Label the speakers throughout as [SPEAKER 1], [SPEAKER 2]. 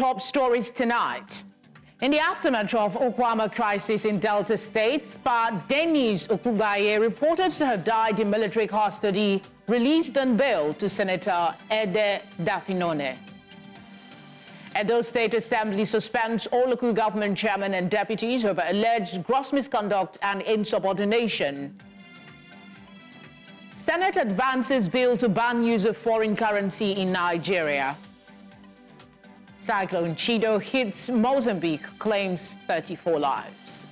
[SPEAKER 1] top stories tonight. In the aftermath of Okuama crisis in Delta State, Pa Dennis Okugbaye, reported to have died in military custody, released on bail to Senator Ede Dafinone. Edo State Assembly suspends all local government chairmen and deputies over alleged gross misconduct and insubordination. Senate advances bill to ban use of foreign currency in Nigeria. Cyclone Chido hits Mozambique, claims 34 lives.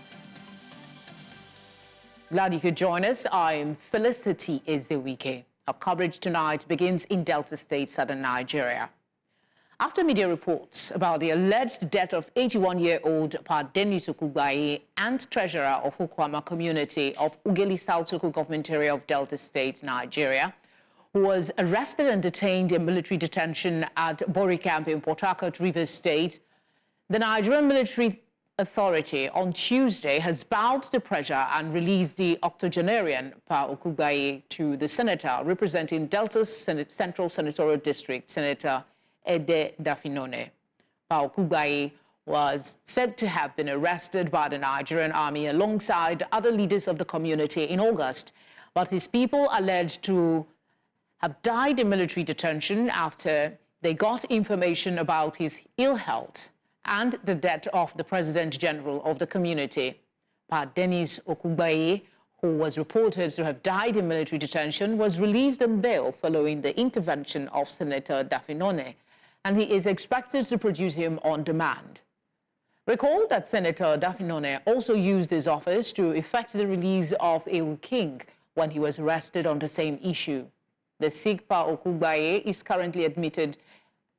[SPEAKER 1] Glad you could join us. I'm Felicity Ezewike. Our coverage tonight begins in Delta State, southern Nigeria. After media reports about the alleged death of 81-year-old Pa Dennis Okugbaye and treasurer of Okuama community of Ughelli South Local Government Area of Delta State, Nigeria, who was arrested and detained in military detention at Bori Camp in Port Harcourt, Rivers State, the Nigerian Military Authority on Tuesday has bowed to pressure and released the octogenarian Pa Okugbaye to the senator representing Delta's Central Senatorial District, Senator Ede Dafinone. Pa Okugbaye was said to have been arrested by the Nigerian army alongside other leaders of the community in August, but his people alleged to have died in military detention after they got information about his ill health and the death of the President General of the community. Pa Dennis Okugbaye, who was reported to have died in military detention, was released on bail following the intervention of Senator Dafinone, and he is expected to produce him on demand. Recall that Senator Dafinone also used his office to effect the release of a king when he was arrested on the same issue. The sick Pa Okugbaye is currently admitted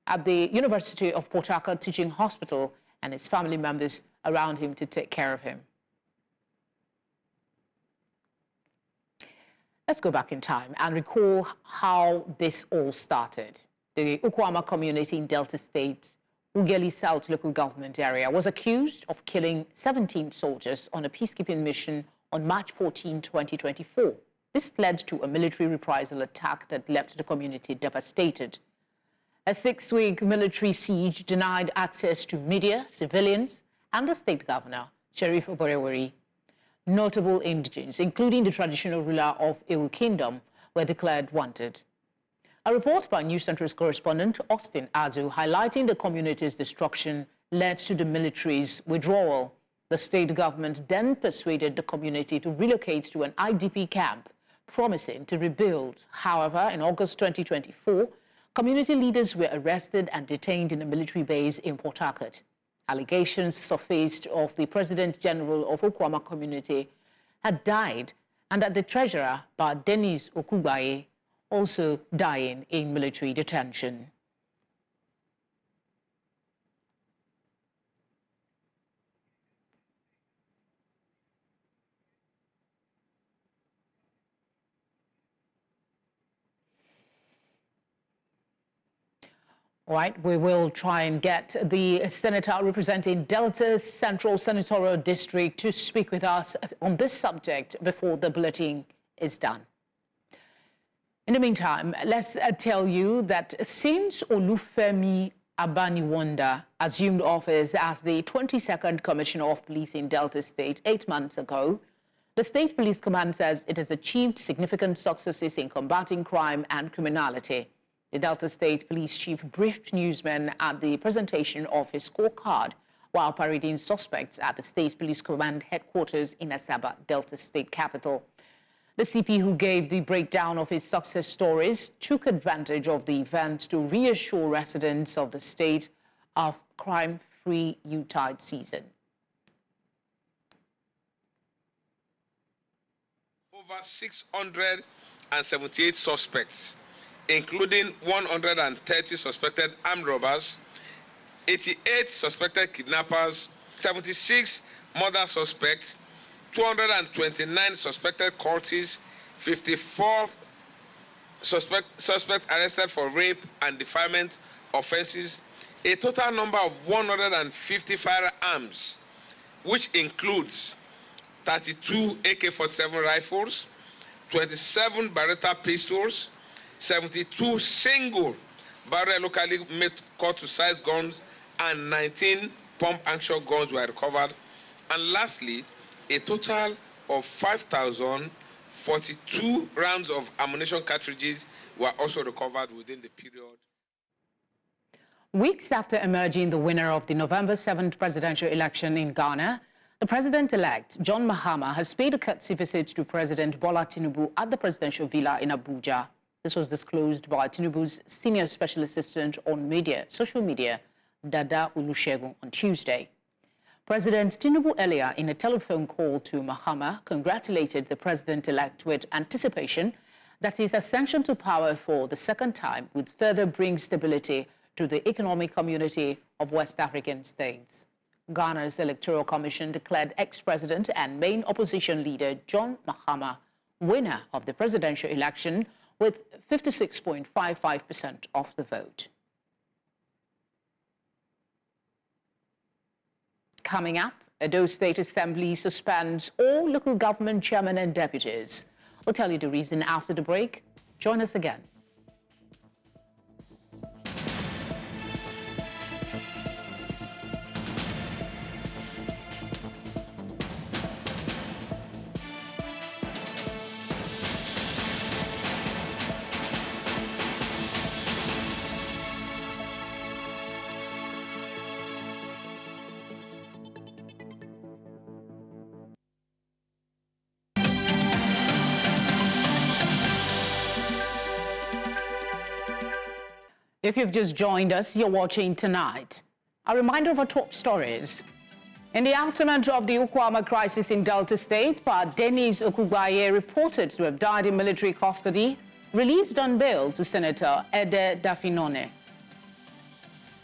[SPEAKER 1] at the University of Port Harcourt Teaching Hospital, and his family members around him to take care of him. Let's go back in time and recall how this all started. The Okuama community in Delta State, Ughelli South Local Government Area, was accused of killing 17 soldiers on a peacekeeping mission on March 14, 2024. This led to a military reprisal attack that left the community devastated. A 6-week military siege denied access to media, civilians, and the state governor, Sheriff Oborewori. Notable indigents, including the traditional ruler of Ewu Kingdom, were declared wanted. A report by News Center's correspondent, Austin Azu, highlighting the community's destruction led to the military's withdrawal. The state government then persuaded the community to relocate to an IDP camp, promising to rebuild. However, in August 2024, community leaders were arrested and detained in a military base in Port Harcourt. Allegations surfaced of the President General of Okuama community had died and that the treasurer, Pa Dennis Okugbaye, also dying in military detention. All right, we will try and get the senator representing Delta's Central Senatorial District to speak with us on this subject before the bulletin is done. In the meantime, let's tell you that since Olufemi Abaniwanda assumed office as the 22nd Commissioner of Police in Delta State 8 months ago, the State Police Command says it has achieved significant successes in combating crime and criminality. The Delta State Police Chief briefed newsmen at the presentation of his scorecard while parading suspects at the State Police Command headquarters in Asaba, Delta State capital. The CP, who gave the breakdown of his success stories, took advantage of the event to reassure residents of the state of crime-free Yuletide season.
[SPEAKER 2] Over 678 suspects, including 130 suspected armed robbers, 88 suspected kidnappers, 76 murder suspects, 229 suspected cultists, 54 suspects arrested for rape and defilement offenses, a total number of 150 firearms, which includes 32 AK-47 rifles, 27 Beretta pistols, 72 single barrel locally made cut-to-size guns, and 19 pump-action guns were recovered. And lastly, a total of 5,042 rounds of ammunition cartridges were also recovered within the period.
[SPEAKER 1] Weeks after emerging the winner of the November 7th presidential election in Ghana, the president-elect, John Mahama, has paid a courtesy visit to President Bola Tinubu at the presidential villa in Abuja. This was disclosed by Tinubu's senior special assistant on social media, Dada Olusegun, on Tuesday. President Tinubu earlier, in a telephone call to Mahama, congratulated the president-elect with anticipation that his ascension to power for the second time would further bring stability to the economic community of West African states. Ghana's Electoral Commission declared ex-president and main opposition leader John Mahama winner of the presidential election with 56.55% of the vote. Coming up, Edo State Assembly suspends all local government chairmen and deputies. We'll tell you the reason after the break. Join us again. If you've just joined us, you're watching Tonight. A reminder of our top stories. In the aftermath of the Okuama crisis in Delta State, Pa Dennis Okugbaye, reported to have died in military custody, released on bail to Senator Ede Dafinone.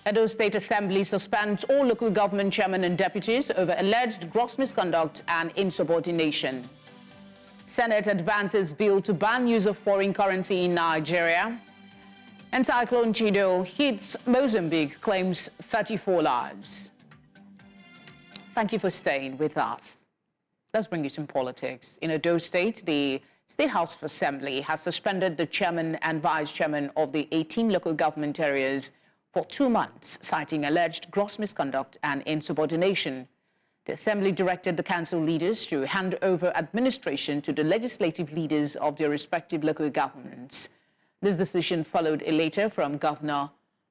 [SPEAKER 1] Edo State Assembly suspends all local government chairmen and deputies over alleged gross misconduct and insubordination. Senate advances bill to ban use of foreign currency in Nigeria. And Cyclone Chido hits Mozambique, claims 34 lives. Thank you for staying with us. Let's bring you some politics. In Edo State, the State House of Assembly has suspended the chairman and vice chairman of the 18 local government areas for 2 months, citing alleged gross misconduct and insubordination. The Assembly directed the council leaders to hand over administration to the legislative leaders of their respective local governments. This decision followed a letter from Governor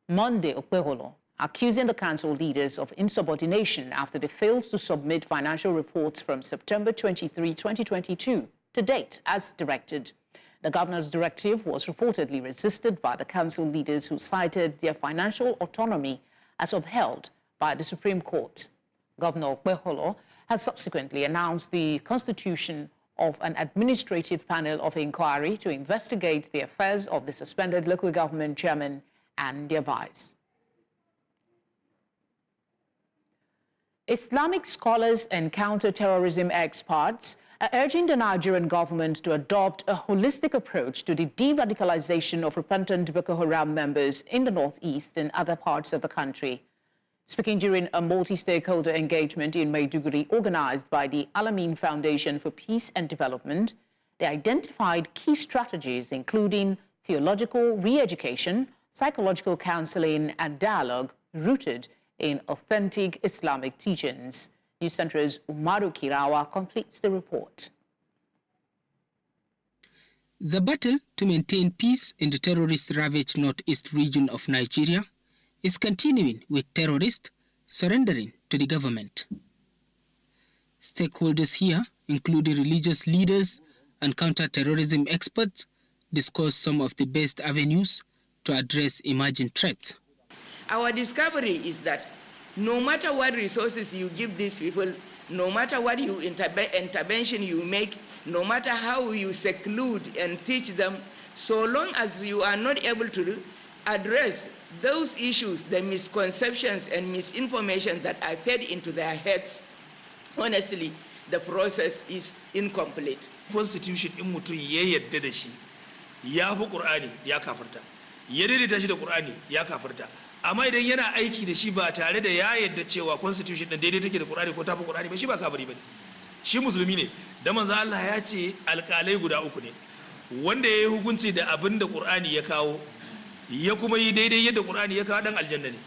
[SPEAKER 1] Monday Okpebholo, accusing the council leaders of insubordination after they failed to submit financial reports from September 23, 2022 to date as directed. The governor's directive was reportedly resisted by the council leaders, who cited their financial autonomy as upheld by the Supreme Court. Governor Okpebholo has subsequently announced the constitution of an administrative panel of inquiry to investigate the affairs of the suspended local government chairman and their vice. Islamic scholars and counter-terrorism experts are urging the Nigerian government to adopt a holistic approach to the de-radicalization of repentant Boko Haram members in the northeast and other parts of the country. Speaking during a multi-stakeholder engagement in Maiduguri organized by the Al-Amin Foundation for Peace and Development, they identified key strategies including theological re-education, psychological counseling, and dialogue rooted in authentic Islamic teachings. News Center's Umaru Kirawa completes the report.
[SPEAKER 3] The battle to maintain peace in the terrorist-ravaged northeast region of Nigeria is continuing, with terrorists surrendering to the government. Stakeholders here, including religious leaders and counter-terrorism experts, discuss some of the best avenues to address emerging threats.
[SPEAKER 4] Our discovery is that no matter what resources you give these people, no matter what intervention you make, no matter how you seclude and teach them, so long as you are not able to address those issues, the misconceptions and misinformation that are fed into their heads, honestly, the process is incomplete.
[SPEAKER 5] Constitution in mutum ya yadda da shi, ya fi Qur'ani ya kafirta, ya daidaita shi da Qur'ani ya kafirta. Amma idan yana aiki da shi ba tare da ya yadda cewa Constitution din daidai take da Qur'ani ko tafi Qur'ani ba, shi ba kafiri bane. Shi musulmi ne. Da manzo Allah ya ce alƙalai guda uku ne. Wanda ya yi hukunci da abin da Qur'ani ya kawo, ya kuma yi daidai yadda Qur'ani ya kawo, dan aljanna ne.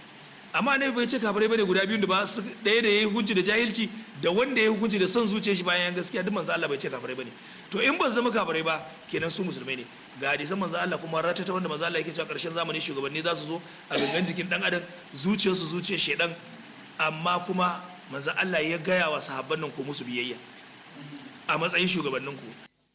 [SPEAKER 5] amma annabi bai ce kafirai bane guda biyun da ba su ɗaya da yayi hukunci da jahilci da wanda yayi hukunci da son zuciyar shi bayan gaskiya duk manzo Allah bai ce kafirai bane to in ba su zama kafirai ba kenan su musulmai ne ga hadisan manzo Allah kuma ratata wanda manzo Allah yake cewa karshen zamani shugabanni za su zo a gangan jikin dan adam zuciyarsu zuciyar shedan amma kuma manzo Allah ya gaya wa sahabban nan ko musu biyayya a matsayin shugabannin ku.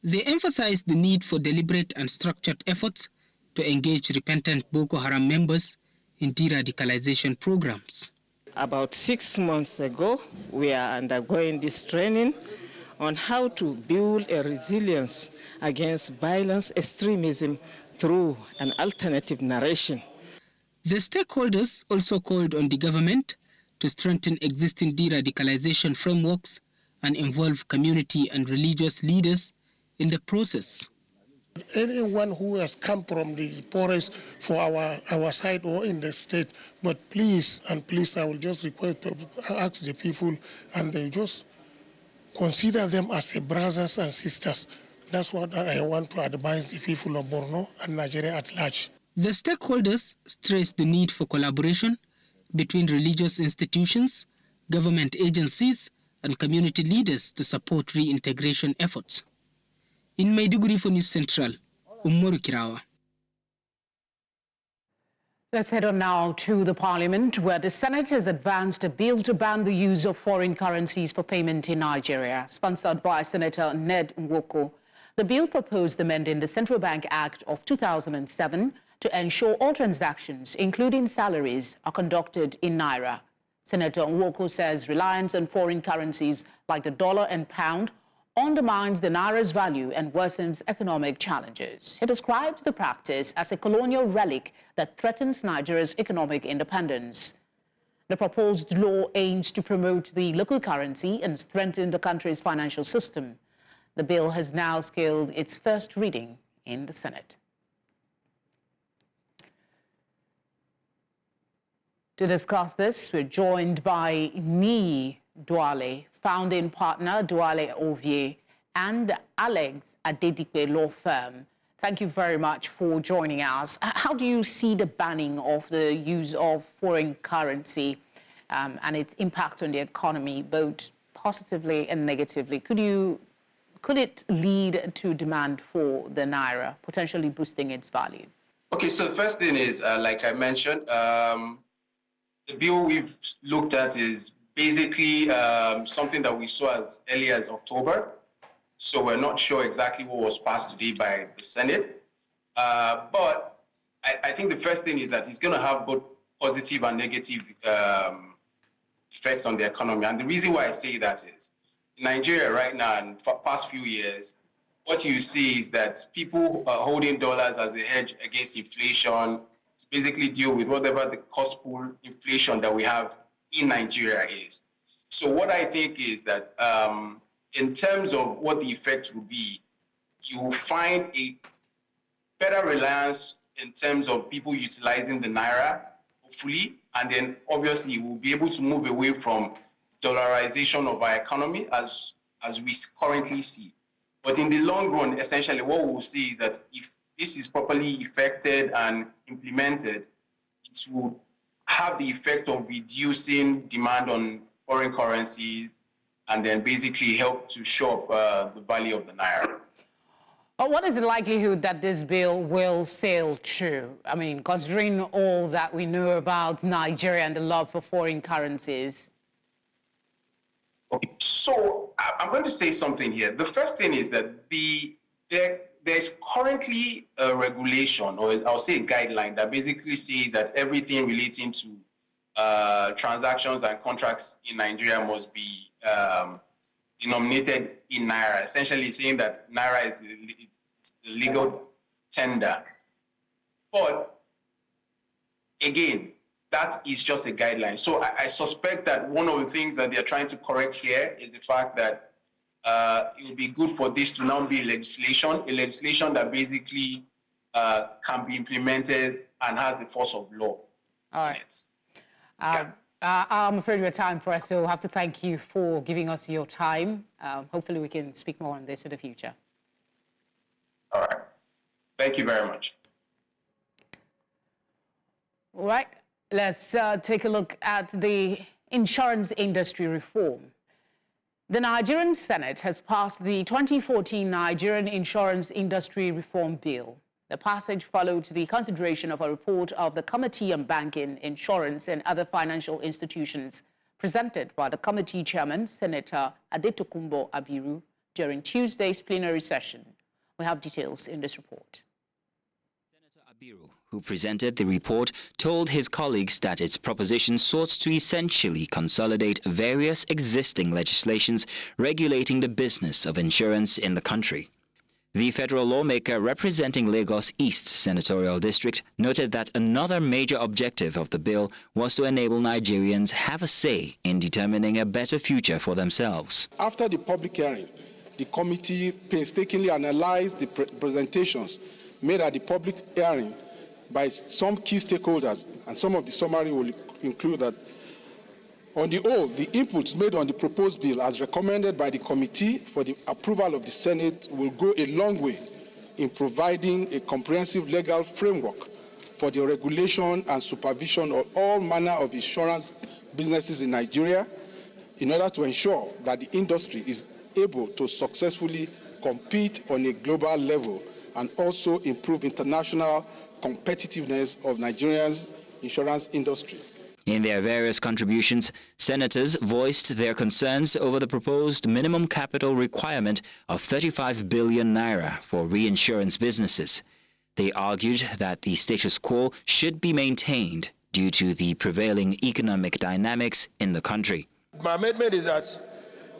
[SPEAKER 3] They emphasized the need for deliberate and structured efforts to engage repentant Boko Haram members in de-radicalization programs.
[SPEAKER 6] About 6 months ago, we are undergoing this training on how to build a resilience against violence extremism through an alternative narration.
[SPEAKER 3] The stakeholders also called on the government to strengthen existing de-radicalization frameworks and involve community and religious leaders in the process.
[SPEAKER 7] Anyone who has come from the poorest for our side or in the state, but please, and please, I will just ask the people, and they just consider them as brothers and sisters. That's what I want to advise the people of Borno and Nigeria at large.
[SPEAKER 3] The stakeholders stressed the need for collaboration between religious institutions, government agencies, and community leaders to support reintegration efforts. In Maiduguri for News Central, Umaru Kirawa.
[SPEAKER 1] Let's head on now to the Parliament, where the Senate has advanced a bill to ban the use of foreign currencies for payment in Nigeria, sponsored by Senator Ned Nwoko. The bill proposed amending the Central Bank Act of 2007 to ensure all transactions, including salaries, are conducted in naira. Senator Nwoko says reliance on foreign currencies like the dollar and pound undermines the naira's value and worsens economic challenges. He describes the practice as a colonial relic that threatens Nigeria's economic independence. The proposed law aims to promote the local currency and strengthen the country's financial system. The bill has now scaled its first reading in the Senate. To discuss this, we're joined by Nii Duale, founding partner Duale Ovie, and Alex Adedipe Law Firm. Thank you very much for joining us. How do you see the banning of the use of foreign currency and its impact on the economy, both positively and negatively? Could it lead to demand for the naira, potentially boosting its value?
[SPEAKER 8] Okay, so the first thing is, like I mentioned, the bill we've looked at is basically something that we saw as early as October. So we're not sure exactly what was passed today by the Senate. But I think the first thing is that it's going to have both positive and negative effects on the economy. And the reason why I say that is, in Nigeria right now, and for the past few years, what you see is that people are holding dollars as a hedge against inflation, to basically deal with whatever the cost pool inflation that we have in Nigeria is. So what I think is that in terms of what the effect will be, you will find a better reliance in terms of people utilizing the naira, hopefully, and then obviously we'll be able to move away from dollarization of our economy as we currently see. But in the long run, essentially what we'll see is that if this is properly effected and implemented, it will have the effect of reducing demand on foreign currencies and then basically help to shore up the value of the naira.
[SPEAKER 1] What is the likelihood that this bill will sail through? I mean, considering all that we know about Nigeria and the love for foreign currencies.
[SPEAKER 8] Okay, so I'm going to say something here. The first thing is that there's currently a regulation, or I'll say a guideline, that basically says that everything relating to transactions and contracts in Nigeria must be denominated in naira, essentially saying that naira is the legal tender. But again, that is just a guideline. So I suspect that one of the things that they're trying to correct here is the fact that it would be good for this to now be a legislation that basically can be implemented and has the force of law.
[SPEAKER 1] All right. I'm afraid we're time for us, so we'll have to thank you for giving us your time. Hopefully we can speak more on this in the future.
[SPEAKER 8] All right. Thank you very much.
[SPEAKER 1] All right. Let's take a look at the insurance industry reform. The Nigerian Senate has passed the 2014 Nigerian Insurance Industry Reform Bill. The passage followed the consideration of a report of the Committee on Banking, Insurance and Other Financial Institutions presented by the committee chairman, Senator Ede Dafinone, during Tuesday's plenary session. We have details in this report.
[SPEAKER 9] Who presented the report, told his colleagues that its proposition sought to essentially consolidate various existing legislations regulating the business of insurance in the country. The federal lawmaker representing Lagos East Senatorial District noted that another major objective of the bill was to enable Nigerians have a say in determining a better future for themselves.
[SPEAKER 10] After the public hearing, the committee painstakingly analyzed the presentations made at the public hearing by some key stakeholders, and some of the summary will include that on the whole, the inputs made on the proposed bill as recommended by the committee for the approval of the Senate will go a long way in providing a comprehensive legal framework for the regulation and supervision of all manner of insurance businesses in Nigeria in order to ensure that the industry is able to successfully compete on a global level and also improve international competitiveness of Nigeria's insurance industry.
[SPEAKER 9] In their various contributions, senators voiced their concerns over the proposed minimum capital requirement of 35 billion naira for reinsurance businesses. They argued that the status quo should be maintained due to the prevailing economic dynamics in the country.
[SPEAKER 11] My amendment is that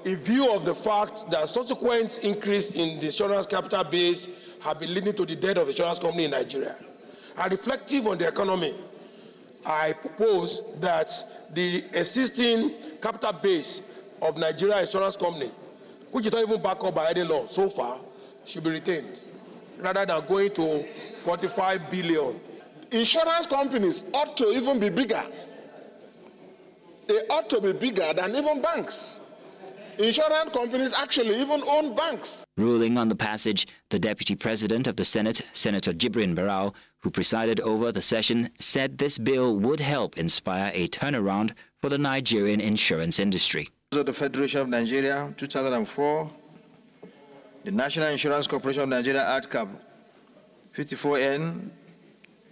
[SPEAKER 11] in view of the fact that subsequent increase in the insurance capital base have been leading to the death of insurance company in Nigeria, and reflective on the economy, I propose that the existing capital base of Nigeria Insurance Company, which is not even backed up by any law so far, should be retained, rather than going to 45 billion.
[SPEAKER 10] Insurance companies ought to even be bigger. They ought to be bigger than even banks. Insurance companies actually even own banks.
[SPEAKER 9] Ruling on the passage, the Deputy President of the Senate, Senator Jibrin Barau, who presided over the session, said this bill would help inspire a turnaround for the Nigerian insurance industry.
[SPEAKER 12] Of the Federation of Nigeria, 2004, the National Insurance Corporation of Nigeria Act Cap 54N,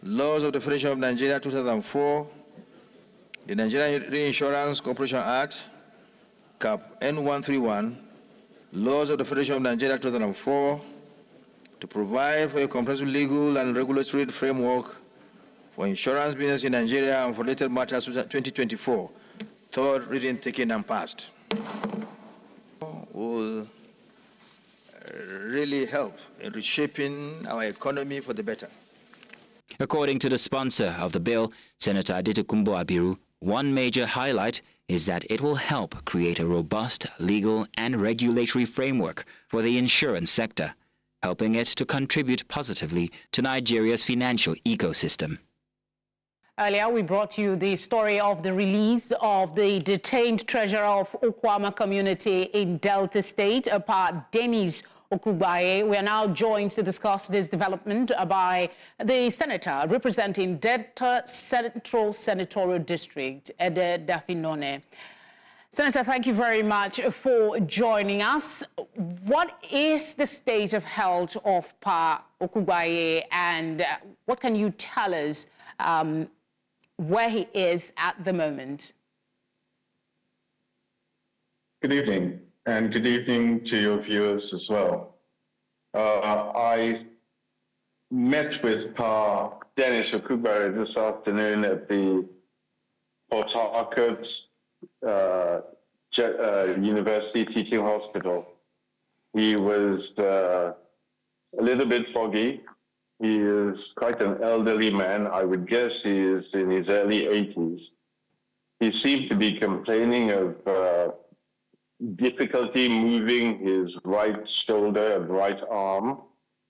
[SPEAKER 12] Laws of the Federation of Nigeria, 2004, the Nigerian Reinsurance Corporation Act Cap N131, Laws of the Federation of Nigeria 2004, to provide for a comprehensive legal and regulatory framework for insurance business in Nigeria and for related matters 2024, third reading taken and passed, will really help in reshaping our economy for the better.
[SPEAKER 9] According to the sponsor of the bill, Senator Ede Dafinone, one major highlight is that it will help create a robust legal and regulatory framework for the insurance sector, helping it to contribute positively to Nigeria's financial ecosystem.
[SPEAKER 1] Earlier, we brought you the story of the release of the detained treasurer of Okuama community in Delta State, Pa Dennis Okugbaye. We are now joined to discuss this development by the senator representing Delta Central Senatorial District, Ede Dafinone. Senator, thank you very much for joining us. What is the state of health of Pa Okugbaye, and what can you tell us where he is at the moment?
[SPEAKER 13] Good evening, and good evening to your viewers as well. I met with Pa Dennis Okugbaye this afternoon at the Port Harcourt University Teaching Hospital. He was a little bit foggy. He is quite an elderly man. I would guess he is in his early 80s. He seemed to be complaining of difficulty moving his right shoulder and right arm,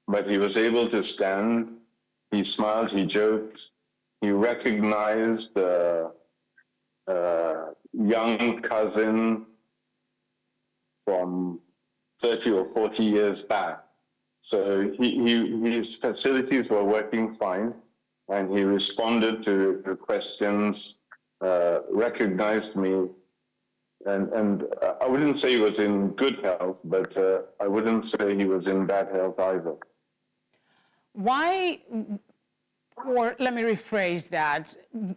[SPEAKER 13] but he was able to stand. He smiled, he joked. He recognized a young cousin from 30 or 40 years back. So his facilities were working fine, and he responded to the questions, recognized me, and I wouldn't say he was in good health, but I wouldn't say he was in bad health either.
[SPEAKER 1] Why, or let me rephrase that,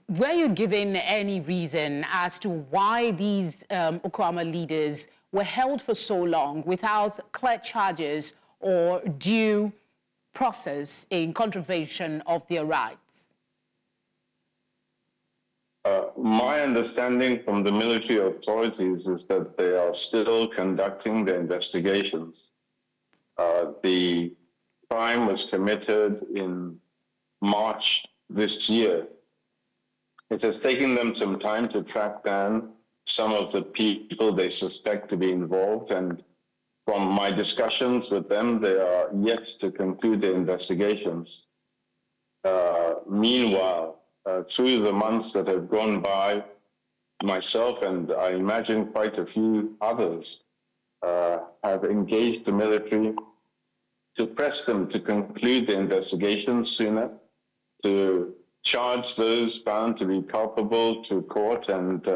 [SPEAKER 1] were you given any reason as to why these Okuama leaders were held for so long without clear charges or due process in contravention of their rights?
[SPEAKER 13] My understanding from the military authorities is that they are still conducting the investigations. The crime was committed in March this year. It has taken them some time to track down some of the people they suspect to be involved, and from my discussions with them, they are yet to conclude their investigations. Meanwhile, through the months that have gone by, myself and I imagine quite a few others have engaged the military to press them to conclude the investigations sooner, to charge those found to be culpable to court and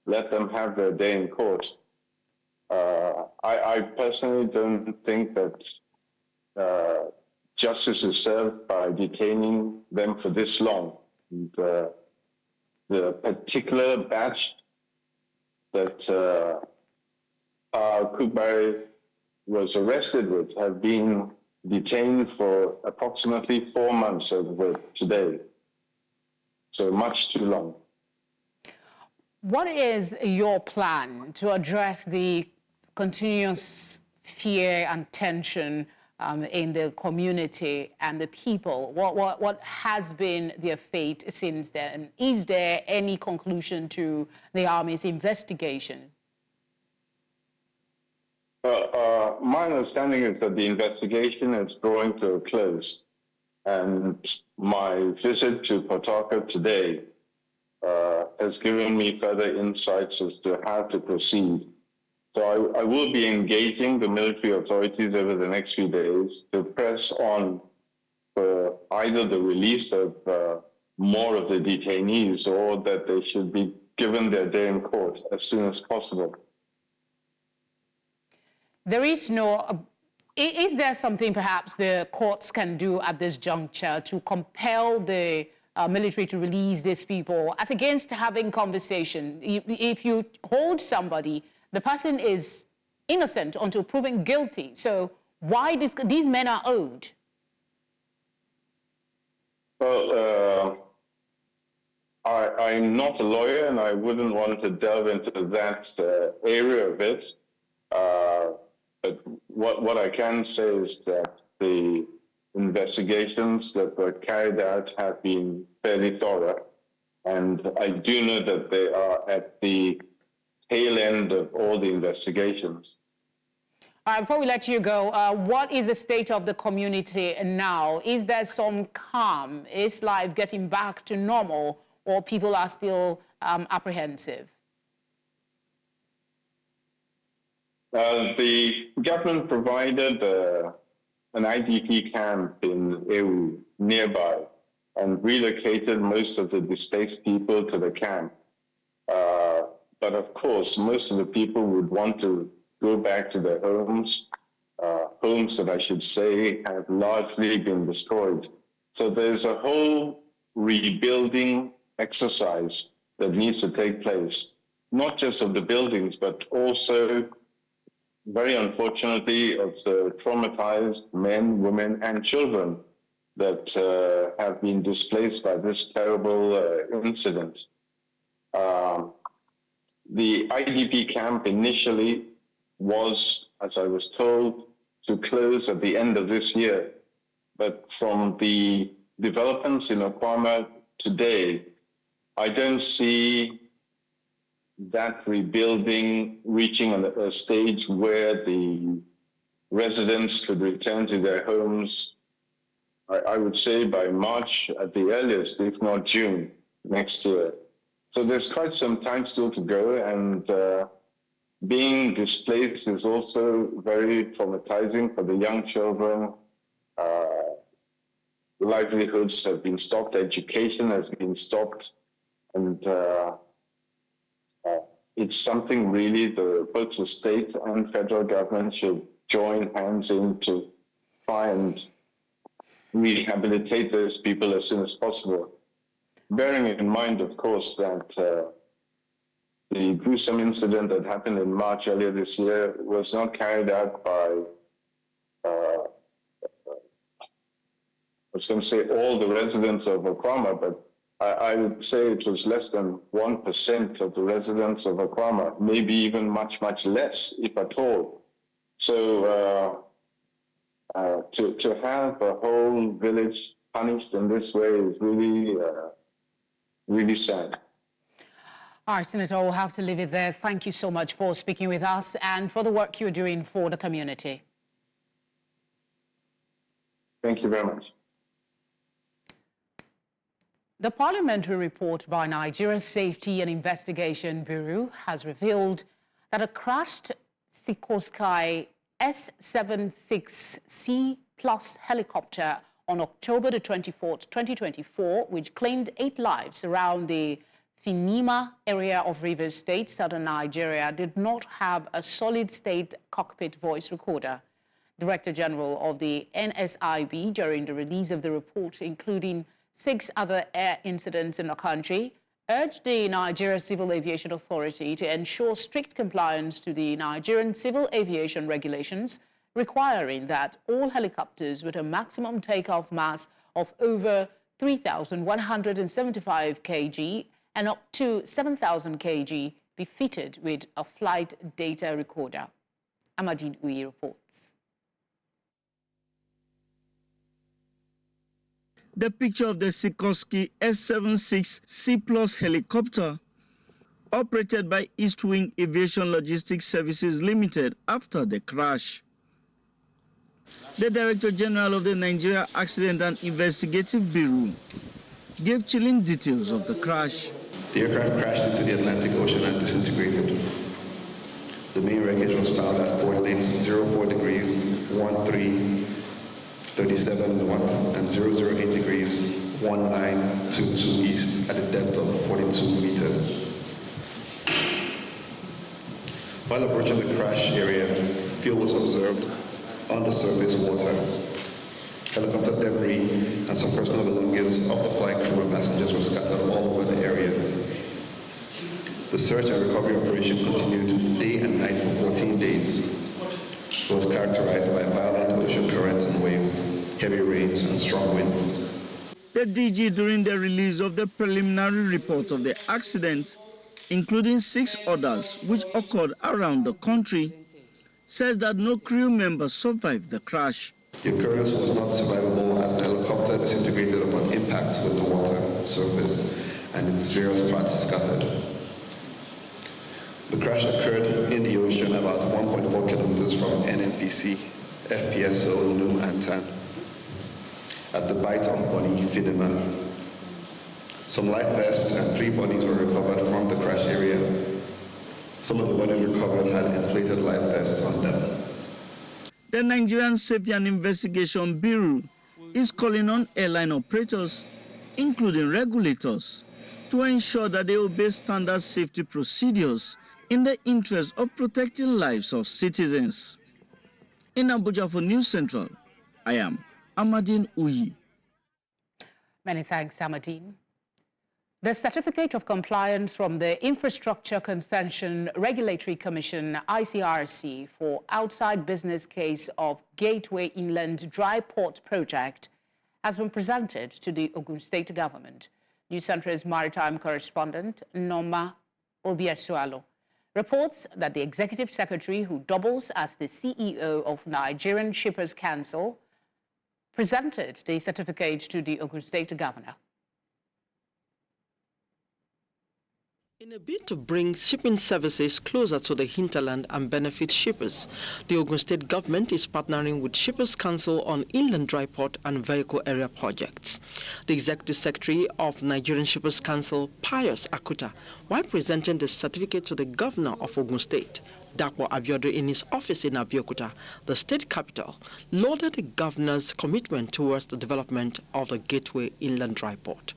[SPEAKER 13] let them have their day in court. I personally don't think that justice is served by detaining them for this long. The particular batch that Pa Okugbaye was arrested with have been detained for approximately 4 months as of today. So much too long.
[SPEAKER 1] What is your plan to address the continuous fear and tension in the community and the people? What has been their fate since then? Is there any conclusion to the Army's investigation?
[SPEAKER 13] My understanding is that the investigation is drawing to a close, and my visit to Port Harcourt today has given me further insights as to how to proceed. So I will be engaging the military authorities over the next few days to press on for either the release of more of the detainees or that they should be given their day in court as soon as possible.
[SPEAKER 1] There is no, is there something perhaps the courts can do at this juncture to compel the military to release these people as against having conversation? If you hold somebody, the person is innocent until proven guilty. So why these men are owed?
[SPEAKER 13] Well, I'm not a lawyer and I wouldn't want to delve into that area of it. But what I can say is that the investigations that were carried out have been fairly thorough. And I do know that they are at the tail end of all the investigations.
[SPEAKER 1] Before we let you go, what is the state of the community now? Is there some calm? Is life getting back to normal, or people are still apprehensive?
[SPEAKER 13] The government provided an IDP camp in Ewu nearby and relocated most of the displaced people to the camp. But of course, most of the people would want to go back to their homes, homes that I should say have largely been destroyed. So there's a whole rebuilding exercise that needs to take place, not just of the buildings, but also, very unfortunately, of the traumatized men, women, and children that have been displaced by this terrible incident. The IDP camp initially was, as I was told, to close at the end of this year. But from the developments in Okuama today, I don't see that rebuilding reaching a stage where the residents could return to their homes, I would say by March at the earliest, if not June next year. So there's quite some time still to go, and being displaced is also very traumatizing for the young children. livelihoods have been stopped, education has been stopped, and it's something really both the state and federal government should join hands in to try and rehabilitate those people as soon as possible. Bearing in mind, of course, that the gruesome incident that happened in March earlier this year was not carried out by, I was going to say all the residents of Okuama, but I would say it was less than 1% of the residents of Okuama, maybe even much, much less, if at all. So to have a whole village punished in this way is really, really sad.
[SPEAKER 1] All right, Senator, we'll have to leave it there. Thank you so much for speaking with us and for the work you're doing for the community.
[SPEAKER 13] Thank you very much.
[SPEAKER 1] The parliamentary report by Nigeria's Safety and Investigation Bureau has revealed that a crashed Sikorsky S-76C Plus helicopter on October the 24th, 2024, which claimed 8 lives around the Finima area of Rivers State, southern Nigeria, did not have a solid-state cockpit voice recorder. Director General of the NSIB, during the release of the report, including 6 other air incidents in the country, urged the Nigeria Civil Aviation Authority to ensure strict compliance to the Nigerian Civil Aviation Regulations, requiring that all helicopters with a maximum takeoff mass of over 3,175 kg and up to 7,000 kg be fitted with a flight data recorder. Amadine Uyi reports.
[SPEAKER 14] The picture of the Sikorsky S-76C Plus helicopter, operated by East Wing Aviation Logistics Services Limited after the crash. The Director General of the Nigeria Accident and Investigative Bureau gave chilling details of the crash.
[SPEAKER 15] The aircraft crashed into the Atlantic Ocean and disintegrated. The main wreckage was found at coordinates 04 degrees 1337 north and 008 degrees 1922 east at a depth of 42 meters. While approaching the crash area, fuel was observed on the surface water. Helicopter debris and some personal belongings of the flight crew and passengers were scattered all over the area. The search and recovery operation continued day and night for 14 days. It was characterized by violent ocean currents and waves, heavy rains and strong winds.
[SPEAKER 14] The DG, during the release of the preliminary report of the accident, including 6 others which occurred around the country, says that no crew members survived the crash.
[SPEAKER 15] The occurrence was not survivable as the helicopter disintegrated upon impact with the water surface and its various parts scattered. The crash occurred in the ocean about 1.4 kilometers from NNPC, FPSO Num Antan, at the Bight of Bonny, Finima. Some life vests and 3 bodies were recovered from the crash area. Some of the bodies recovered had inflated life vests on them.
[SPEAKER 14] The Nigerian Safety and Investigation Bureau is calling on airline operators, including regulators, to ensure that they obey standard safety procedures in the interest of protecting lives of citizens. In Abuja for News Central, I am Amadine Uyi.
[SPEAKER 1] Many thanks, Amadine. The Certificate of Compliance from the Infrastructure Concession Regulatory Commission, ICRC, for outside business case of Gateway Inland Dry Port Project has been presented to the Ogun State government. News Centre's maritime correspondent, Noma Obiasualo, reports that the executive secretary, who doubles as the CEO of Nigerian Shippers Council, presented the certificate to the Ogun State governor.
[SPEAKER 16] In a bid to bring shipping services closer to the hinterland and benefit shippers, the Ogun State government is partnering with Shippers Council on inland dry port and vehicle area projects. The Executive Secretary of Nigerian Shippers Council, Pius Akuta, while presenting the certificate to the governor of Ogun State, Dapo Abiodun, in his office in Abeokuta, the state capital, lauded the governor's commitment towards the development of the Gateway Inland Dry Port.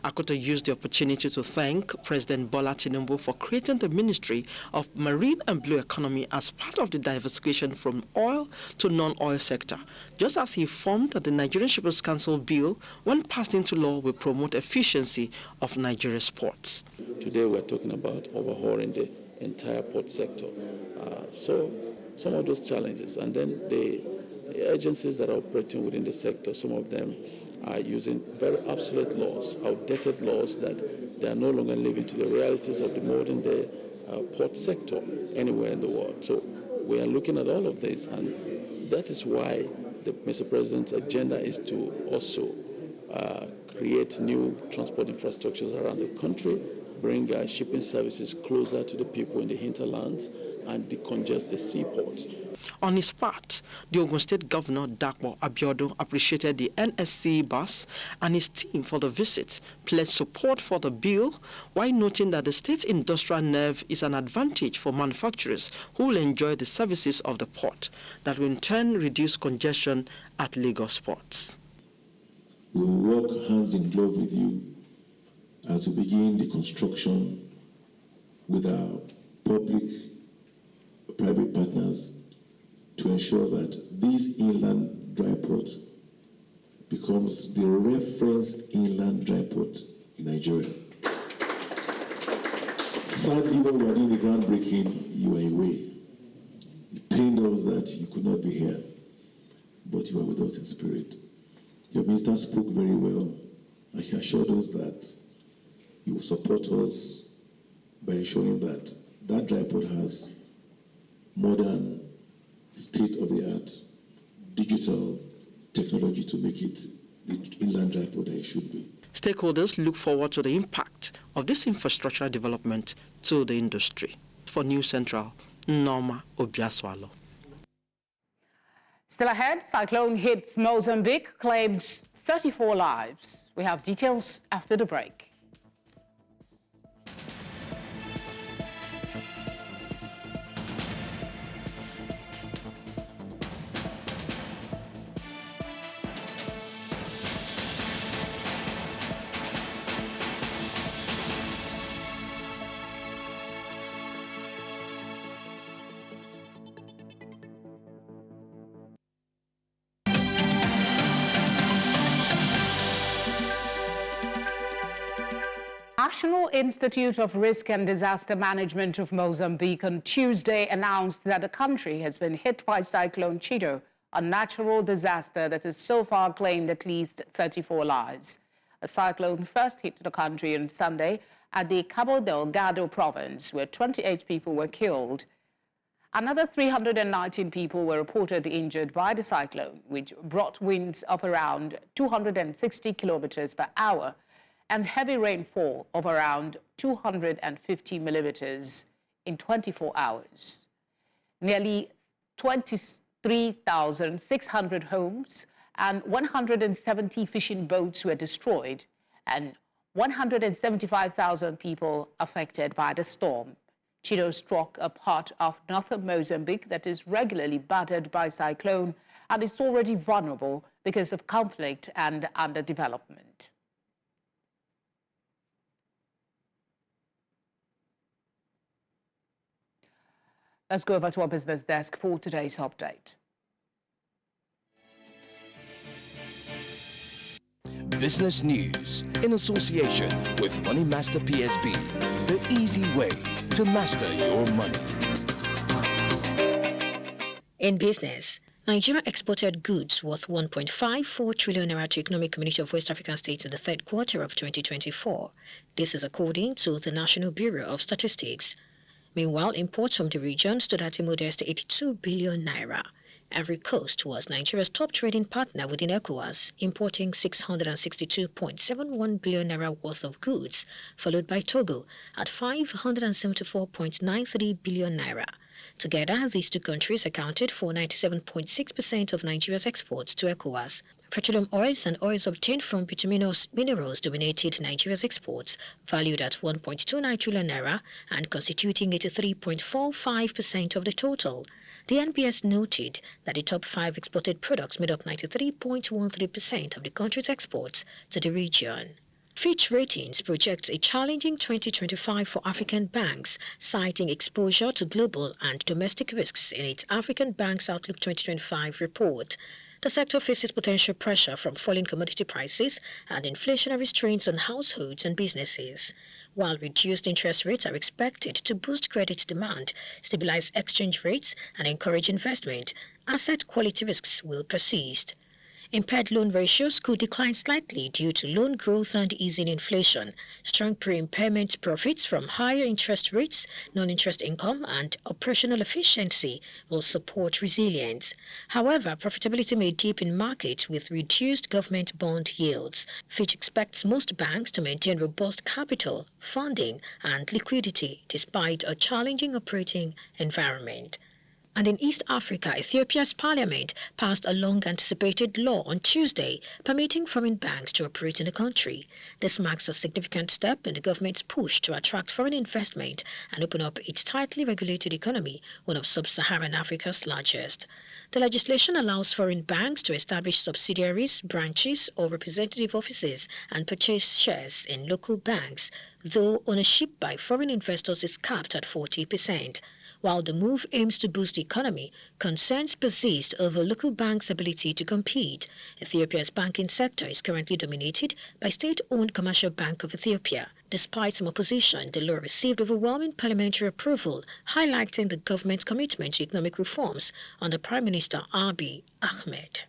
[SPEAKER 16] Akoto used the opportunity to thank President Bola Tinubu for creating the Ministry of Marine and Blue Economy as part of the diversification from oil to non-oil sector, just as he informed that the Nigerian Shippers Council bill, when passed into law, will promote efficiency of Nigeria's ports.
[SPEAKER 17] Today we're talking about overhauling the entire port sector. So some of those challenges, and then the agencies that are operating within the sector, some of them are using very obsolete laws, outdated laws that they are no longer living to the realities of the modern day port sector anywhere in the world. So we are looking at all of this, and that is why Mr. President's agenda is to also create new transport infrastructures around the country, bring shipping services closer to the people in the hinterlands, and decongest the seaports.
[SPEAKER 16] On his part, the Ogun State Governor Dapo Abiodun appreciated the NSC bus and his team for the visit, pledged support for the bill, while noting that the state's industrial nerve is an advantage for manufacturers who will enjoy the services of the port, that will in turn reduce congestion at Lagos ports.
[SPEAKER 18] We will work hands in glove with you as we begin the construction with our public-private partners to ensure that this inland dry port becomes the reference inland dry port in Nigeria. Sadly, when we were doing the groundbreaking, you were away. It pained us that you could not be here, but you were with us in spirit. Your minister spoke very well, and he assured us that he will support us by ensuring that that dry port has modern, state-of-the-art digital technology to make it the inland dry port that it should be.
[SPEAKER 16] Stakeholders look forward to the impact of this infrastructural development to the industry. For News Central, Norma Obiaswalo.
[SPEAKER 1] Still ahead, cyclone hits Mozambique, claims 34 lives. We have details after the break. National Institute of Risk and Disaster Management of Mozambique on Tuesday announced that the country has been hit by Cyclone Chido, a natural disaster that has so far claimed at least 34 lives. The cyclone first hit the country on Sunday at the Cabo Delgado province, where 28 people were killed. Another 319 people were reported injured by the cyclone, which brought winds of around 260 kilometers per hour and heavy rainfall of around 250 millimeters in 24 hours. Nearly 23,600 homes and 170 fishing boats were destroyed, and 175,000 people affected by the storm. Chido struck a part of northern Mozambique that is regularly battered by cyclone and is already vulnerable because of conflict and underdevelopment. Let's go over to our business desk for today's update.
[SPEAKER 19] Business news in association with Money Master PSB, the easy way to master your money.
[SPEAKER 20] In business, Nigeria exported goods worth 1.54 trillion naira to Economic Community of West African States in the third quarter of 2024. This is according to the National Bureau of Statistics. Meanwhile, imports from the region stood at a modest 82 billion naira. Ivory Coast was Nigeria's top trading partner within ECOWAS, importing 662.71 billion naira worth of goods, followed by Togo at 574.93 billion naira. Together, these two countries accounted for 97.6% of Nigeria's exports to ECOWAS. Petroleum oils and oils obtained from bituminous minerals dominated Nigeria's exports, valued at 1.29 trillion naira and constituting 83.45% of the total. The NBS noted that the top 5 exported products made up 93.13% of the country's exports to the region. Fitch Ratings projects a challenging 2025 for African banks, citing exposure to global and domestic risks in its African Banks Outlook 2025 report. The sector faces potential pressure from falling commodity prices and inflationary strains on households and businesses. While reduced interest rates are expected to boost credit demand, stabilize exchange rates, and encourage investment, asset quality risks will persist. Impaired loan ratios could decline slightly due to loan growth and easing inflation. Strong pre-impairment profits from higher interest rates, non-interest income, and operational efficiency will support resilience. However, profitability may dip in markets with reduced government bond yields. Fitch expects most banks to maintain robust capital, funding, and liquidity despite a challenging operating environment. And in East Africa, Ethiopia's parliament passed a long-anticipated law on Tuesday permitting foreign banks to operate in the country. This marks a significant step in the government's push to attract foreign investment and open up its tightly regulated economy, one of sub-Saharan Africa's largest. The legislation allows foreign banks to establish subsidiaries, branches, or representative offices and purchase shares in local banks, though ownership by foreign investors is capped at 40%. While the move aims to boost the economy, concerns persist over local banks' ability to compete. Ethiopia's banking sector is currently dominated by state-owned Commercial Bank of Ethiopia. Despite some opposition, the law received overwhelming parliamentary approval, highlighting the government's commitment to economic reforms under Prime Minister Abiy Ahmed.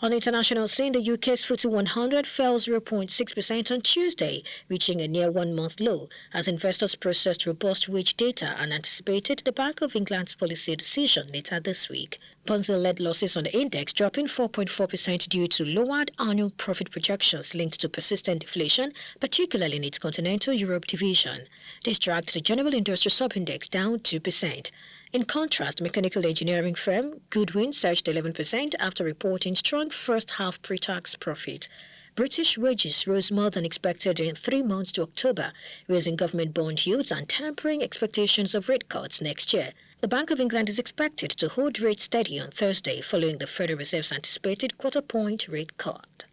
[SPEAKER 20] On the international scene, the UK's FTSE 100 fell 0.6% on Tuesday, reaching a near one-month low, as investors processed robust wage data and anticipated the Bank of England's policy decision later this week. Bunzl led losses on the index, dropping 4.4% due to lowered annual profit projections linked to persistent deflation, particularly in its continental Europe division. This dragged the general industrial sub-index down 2%. In contrast, mechanical engineering firm Goodwin surged 11% after reporting strong first-half pre-tax profit. British wages rose more than expected in 3 months to October, raising government bond yields and tempering expectations of rate cuts next year. The Bank of England is expected to hold rates steady on Thursday following the Federal Reserve's anticipated quarter-point rate cut.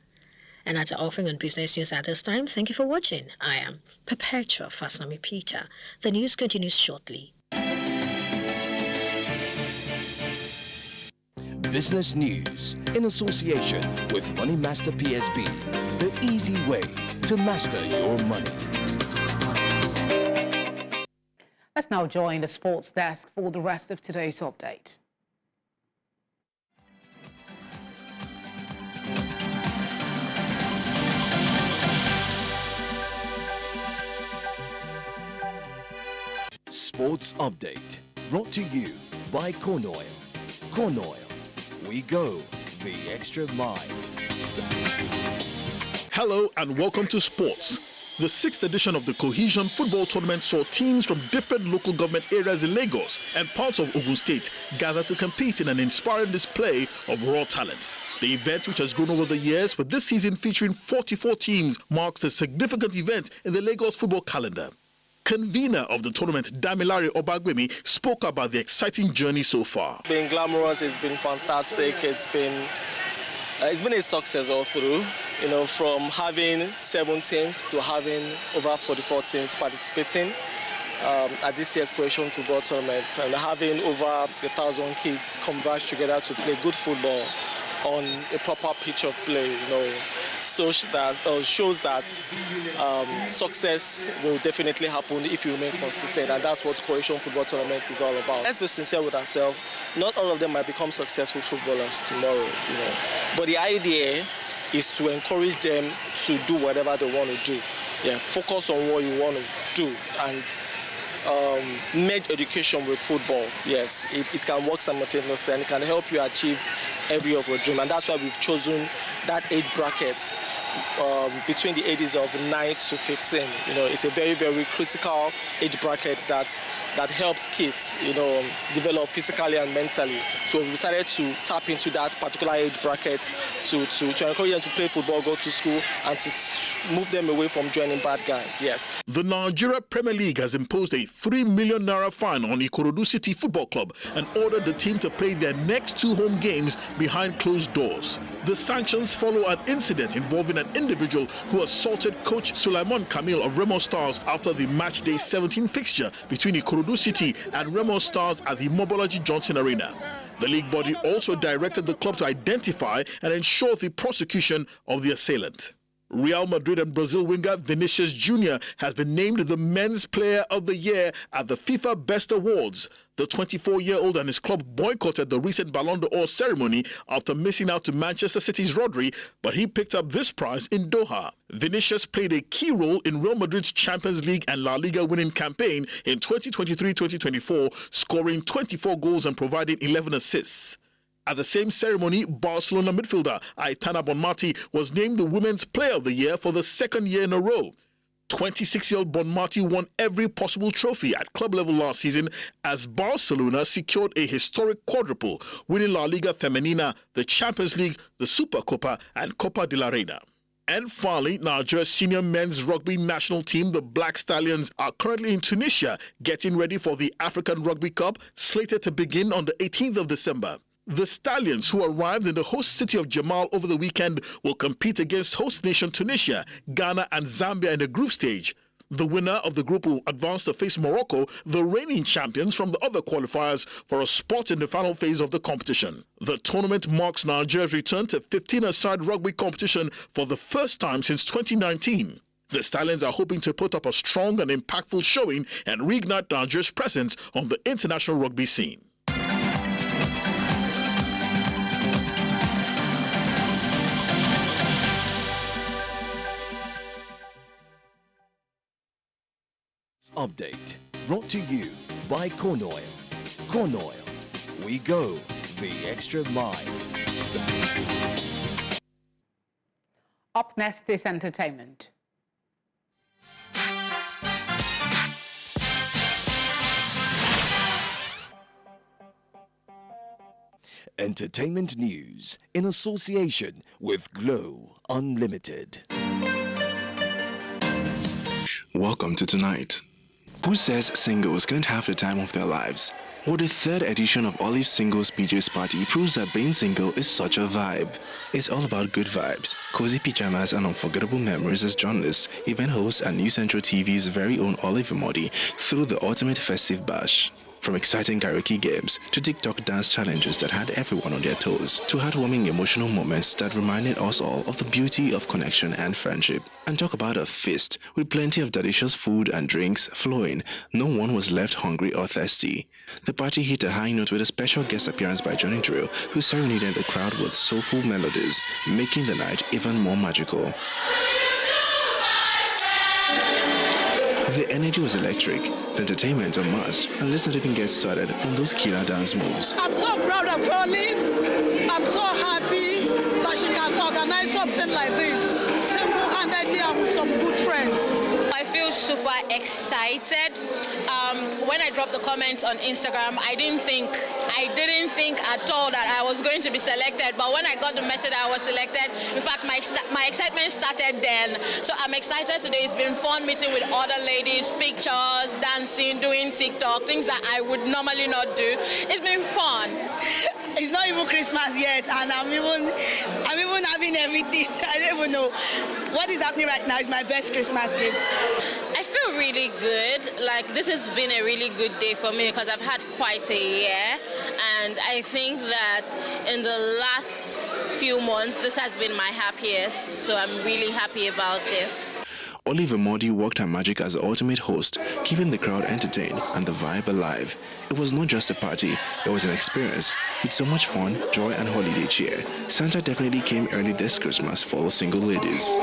[SPEAKER 20] And that's our offering on business news at this time. Thank you for watching. I am Perpetua Fasami Peter. The news continues shortly.
[SPEAKER 19] Business News in association with Money Master PSB, the easy way to master your money.
[SPEAKER 1] Let's now join the sports desk for the rest of today's update.
[SPEAKER 19] Sports Update, brought to you by Corn Oil. Corn Oil, we go the extra mile.
[SPEAKER 21] Hello and welcome to Sports. The 6th edition of the Cohesion Football Tournament saw teams from different local government areas in Lagos and parts of Ogun State gather to compete in an inspiring display of raw talent. The event, which has grown over the years, with this season featuring 44 teams, marks a significant event in the Lagos football calendar. Convener of the tournament, Damilare Obagbemi, spoke about the exciting journey so far.
[SPEAKER 22] It's been glamorous, it's been fantastic, it's been a success all through. You know, from having 7 teams to having over 44 teams participating at this year's Cohesion Football Tournament, and having over 1,000 kids converge together to play good football on a proper pitch of play, you know, shows that success will definitely happen if you remain consistent, and that's what Cohesion Football Tournament is all about. Let's be sincere with ourselves. Not all of them might become successful footballers tomorrow, you know, but the idea is to encourage them to do whatever they want to do. Yeah, focus on what you want to do and merge education with football. Yes, it can work simultaneously and it can help you achieve every of our dream, and that's why we've chosen that age bracket between the ages of 9 to 15. You know, it's a very, very critical age bracket that helps kids, you know, develop physically and mentally. So we decided to tap into that particular age bracket to encourage them to play football, go to school, and to move them away from joining bad gang. Yes.
[SPEAKER 21] The Nigeria Premier League has imposed a 3 million naira fine on Ikorodu City Football Club and ordered the team to play their next 2 home games behind closed doors. The sanctions follow an incident involving an individual who assaulted coach Sulaiman Kamil of Remo Stars after the matchday 17 fixture between Ikorodu City and Remo Stars at the Mobolaji Johnson Arena. The league body also directed the club to identify and ensure the prosecution of the assailant. Real Madrid and Brazil winger Vinicius Jr. has been named the Men's Player of the Year at the FIFA Best Awards. The 24-year-old and his club boycotted the recent Ballon d'Or ceremony after missing out to Manchester City's Rodri, but he picked up this prize in Doha. Vinicius played a key role in Real Madrid's Champions League and La Liga winning campaign in 2023-2024, scoring 24 goals and providing 11 assists. At the same ceremony, Barcelona midfielder Aitana Bonmati was named the Women's Player of the Year for the 2nd year in a row. 26-year-old Bonmati won every possible trophy at club level last season as Barcelona secured a historic quadruple, winning La Liga Femenina, the Champions League, the Supercopa, and Copa de la Reina. And finally, Nigeria's senior men's rugby national team, the Black Stallions, are currently in Tunisia getting ready for the African Rugby Cup, slated to begin on the 18th of December. The Stallions, who arrived in the host city of Jamal over the weekend, will compete against host nation Tunisia, Ghana and Zambia in the group stage. The winner of the group will advance to face Morocco, the reigning champions from the other qualifiers, for a spot in the final phase of the competition. The tournament marks Nigeria's return to 15-a-side rugby competition for the first time since 2019. The Stallions are hoping to put up a strong and impactful showing and reignite Nigeria's presence on the international rugby scene.
[SPEAKER 19] Update brought to you by Corn Oil. Corn Oil, we go the extra mile.
[SPEAKER 1] Up next is entertainment.
[SPEAKER 19] Entertainment news in association with Glow Unlimited.
[SPEAKER 2] Welcome to Tonight. Who says singles can't have the time of their lives? Well, the 3rd edition of Olive's Singles PJs Party proves that being single is such a vibe. It's all about good vibes, cozy pajamas, and unforgettable memories as journalists, event hosts, and New Central TV's very own Olive Modi through the ultimate festive bash. From exciting karaoke games to TikTok dance challenges that had everyone on their toes, to heartwarming emotional moments that reminded us all of the beauty of connection and friendship. And talk about a feast with plenty of delicious food and drinks flowing. No one was left hungry or thirsty. The party hit a high note with a special guest appearance by Johnny Drill, who serenaded the crowd with soulful melodies, making the night even more magical. The energy was electric, the entertainment unmatched, and let's not even get started on those killer dance moves.
[SPEAKER 4] I'm so proud of Olive. I'm so happy that she can organize something like this, single-handedly and with some good friends.
[SPEAKER 23] I feel super excited. When I dropped the comments on Instagram, I didn't think at all that I was going to be selected. But when I got the message I was selected, in fact, my excitement started then. So I'm excited today. It's been fun meeting with other ladies, pictures, dancing, doing TikTok, things that I would normally not do. It's been fun.
[SPEAKER 4] It's not even Christmas yet, and I'm even having everything. I don't even know what is happening right now. Is my best Christmas gift.
[SPEAKER 23] I feel really good. Like, this has been a really good day for me because I've had quite a year, and I think that in the last few months this has been my happiest, so I'm really happy about this.
[SPEAKER 2] Olive Modi worked her magic as the ultimate host, keeping the crowd entertained and the vibe alive. It was not just a party, it was an experience with so much fun, joy, and holiday cheer. Santa definitely came early this Christmas for all single ladies.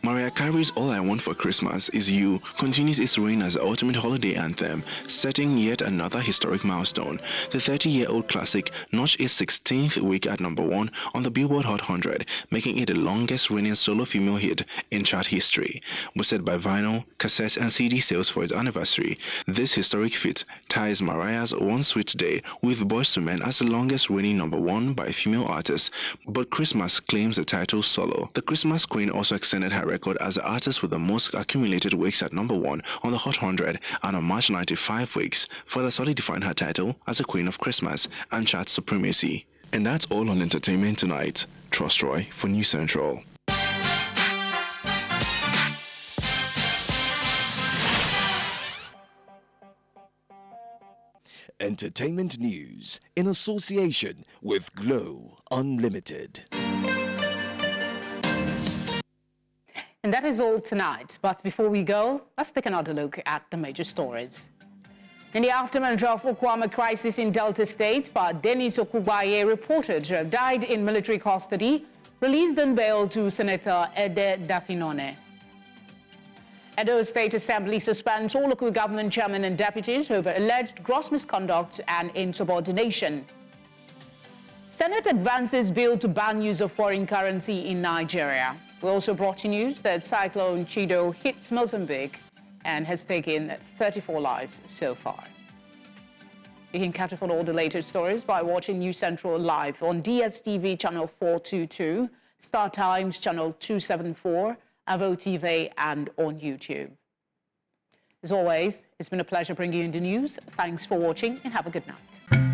[SPEAKER 2] Mariah Carey Irish All I Want for Christmas Is You continues its reign as the ultimate holiday anthem, setting yet another historic milestone. The 30-year-old classic notched its 16th week at #1 on the Billboard Hot 100, making it the longest reigning solo female hit in chart history. Boosted by vinyl, cassette and CD sales for its anniversary, this historic feat ties Mariah's One Sweet Day with Boyz II Men as the longest reigning #1 by a female artist, but Christmas claims the title solo. The Christmas Queen also extended her record as the artist with the most accumulated weeks at #1 on the Hot 100 and on March 95 weeks, further solidifying her title as the Queen of Christmas and chart supremacy. And that's all on entertainment tonight. Trust Roy for News Central.
[SPEAKER 19] Entertainment news in association with Glow Unlimited.
[SPEAKER 1] And that is all tonight. But before we go, let's take another look at the major stories. In the aftermath of Okuama crisis in Delta State, Pa Dennis Okugbaye, reported to have died in military custody, released on bail to Senator Ede Dafinone. Edo State Assembly suspends all local government chairmen and deputies over alleged gross misconduct and insubordination. Senate advances bill to ban use of foreign currency in Nigeria. We also brought you news that Cyclone Chido hits Mozambique and has taken 34 lives so far. You can catch up on all the latest stories by watching News Central live on DSTV channel 422, Star Times channel 274, Avo TV, and on YouTube. As always, it's been a pleasure bringing you the news. Thanks for watching and have a good night.